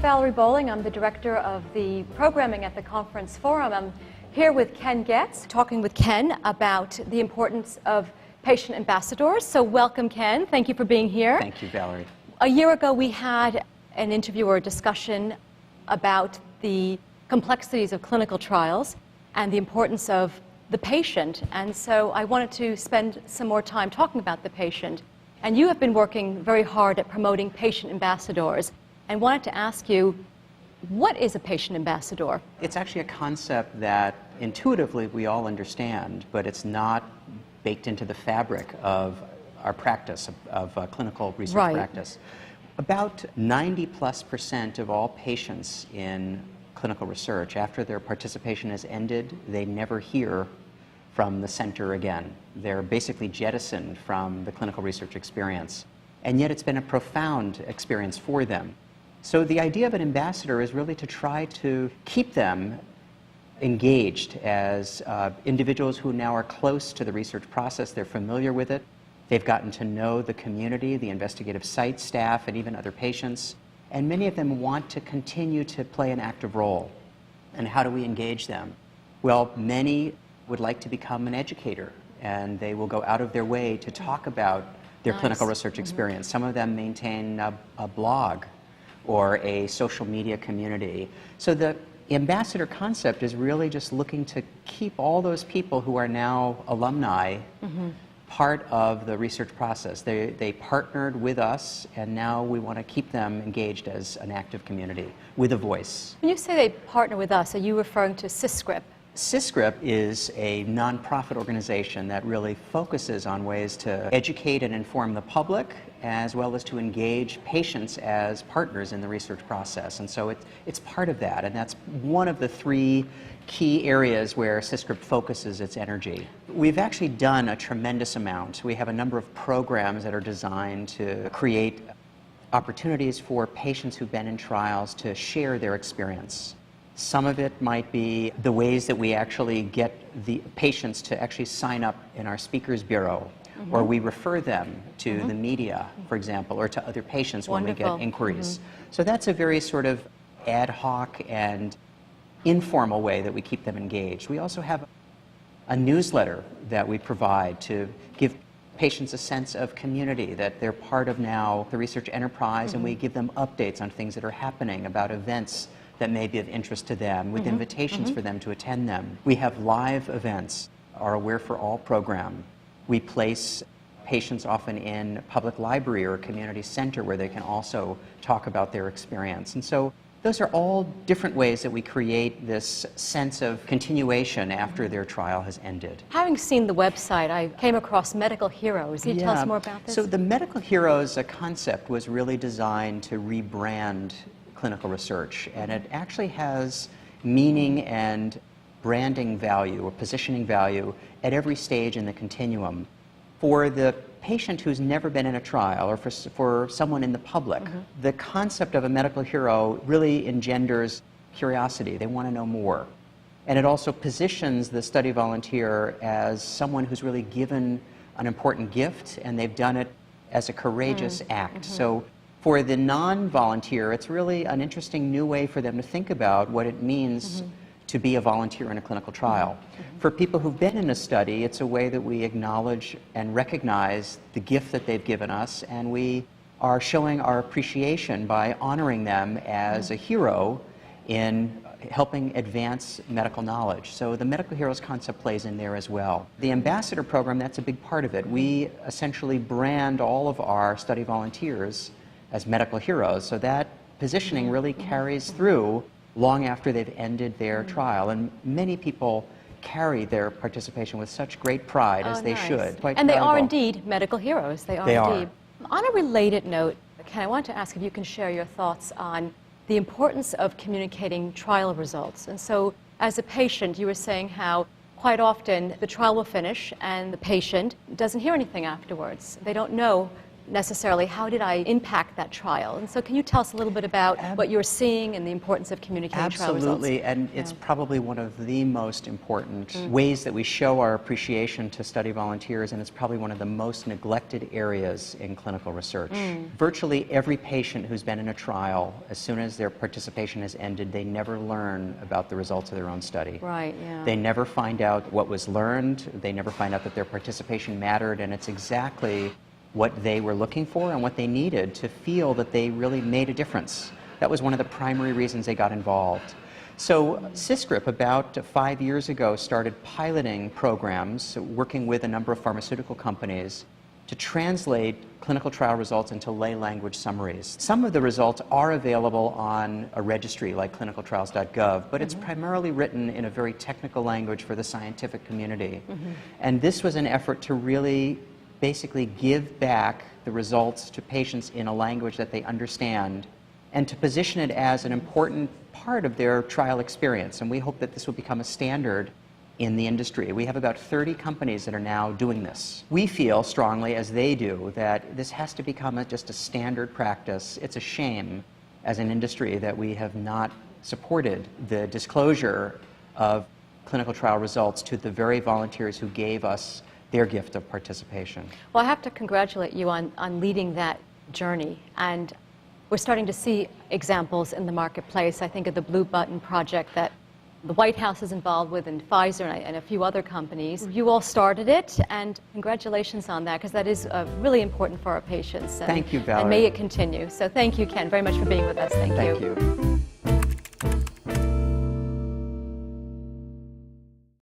Valerie Bowling. I'm the director of the programming at the Conference Forum. I'm here with Ken Getz, talking with Ken about the importance of patient ambassadors. So welcome, Ken. Thank you for being here. Thank you, Valerie. A year ago, we had an interview or a discussion about the complexities of clinical trials and the importance of the patient. And so I wanted to spend some more time talking about the patient. And you have been working very hard at promoting patient ambassadors. And wanted to ask you, what is a patient ambassador? It's actually a concept that intuitively we all understand, but it's not baked into the fabric of our practice, of clinical research practice. About 90+% of all patients in clinical research, after their participation has ended, they never hear from the center again. They're basically jettisoned from the clinical research experience. And yet it's been a profound experience for them. So the idea of an ambassador is really to try to keep them engaged as individuals who now are close to the research process. They're familiar with it. They've gotten to know the community, the investigative site staff, and even other patients. And many of them want to continue to play an active role. And how do we engage them? Well, many would like to become an educator, and they will go out of their way to talk about their clinical research experience. Some of them maintain a blog or a social media community. So the ambassador concept is really just looking to keep all those people who are now alumni part of the research process. They partnered with us, and now we want to keep them engaged as an active community with a voice. When you say they partner with us, are you referring to CSCRIP? CSCRIP is a nonprofit organization that really focuses on ways to educate and inform the public, as well as to engage patients as partners in the research process. And so it's part of that, and that's one of the three key areas where CSCRIP focuses its energy. We've actually done a tremendous amount. We have a number of programs that are designed to create opportunities for patients who've been in trials to share their experience. Some of it might be the ways that we actually get the patients to actually sign up in our speakers bureau, or we refer them to the media, for example, or to other patients when we get inquiries. So that's a very sort of ad hoc and informal way that we keep them engaged. We also have a newsletter that we provide to give patients a sense of community, that they're part of now the research enterprise, and we give them updates on things that are happening, about events that may be of interest to them, with invitations for them to attend them. We have live events, our Aware for All program. We place patients often in public library or a community center where they can also talk about their experience. And so those are all different ways that we create this sense of continuation after their trial has ended. Having seen the website, I came across Medical Heroes. Can you tell us more about this? So the Medical Heroes concept was really designed to rebrand clinical research, and it actually has meaning and branding value or positioning value at every stage in the continuum. For the patient who's never been in a trial, or for someone in the public, the concept of a medical hero really engenders curiosity. They want to know more. And it also positions the study volunteer as someone who's really given an important gift, and they've done it as a courageous act. So for the non-volunteer, it's really an interesting new way for them to think about what it means to be a volunteer in a clinical trial. For people who've been in a study, it's a way that we acknowledge and recognize the gift that they've given us, and we are showing our appreciation by honoring them as a hero in helping advance medical knowledge. So the Medical Heroes concept plays in there as well. The ambassador program, that's a big part of it. We essentially brand all of our study volunteers as medical heroes, so that positioning really carries through long after they've ended their trial, and many people carry their participation with such great pride, as they should. And they are indeed medical heroes. They are indeed. On a related note, Ken, I want to ask if you can share your thoughts on the importance of communicating trial results. And so, as a patient, you were saying how quite often the trial will finish and the patient doesn't hear anything afterwards. They don't know necessarily how did I impact that trial. And so can you tell us a little bit about what you're seeing and the importance of communicating trial results? Absolutely, and it's probably one of the most important ways that we show our appreciation to study volunteers, and it's probably one of the most neglected areas in clinical research. Virtually every patient who's been in a trial, as soon as their participation has ended, they never learn about the results of their own study. Right, yeah. They never find out what was learned, they never find out that their participation mattered, and it's exactly what they were looking for and what they needed to feel that they really made a difference. That was one of the primary reasons they got involved. So CSCRIP, about 5 years ago, started piloting programs, working with a number of pharmaceutical companies, to translate clinical trial results into lay language summaries. Some of the results are available on a registry like clinicaltrials.gov, but it's primarily written in a very technical language for the scientific community. And this was an effort to really basically give back the results to patients in a language that they understand and to position it as an important part of their trial experience. And we hope that this will become a standard in the industry. We have about 30 companies that are now doing this. We feel strongly, as they do, that this has to become just a standard practice. It's a shame as an industry that we have not supported the disclosure of clinical trial results to the very volunteers who gave us their gift of participation. Well, I have to congratulate you on leading that journey. And we're starting to see examples in the marketplace. I think of the Blue Button project that the White House is involved with, and Pfizer and a few other companies. You all started it, and congratulations on that, because that is really important for our patients. Thank you, Valerie. And may it continue. So thank you, Ken, very much for being with us. Thank you. Thank you.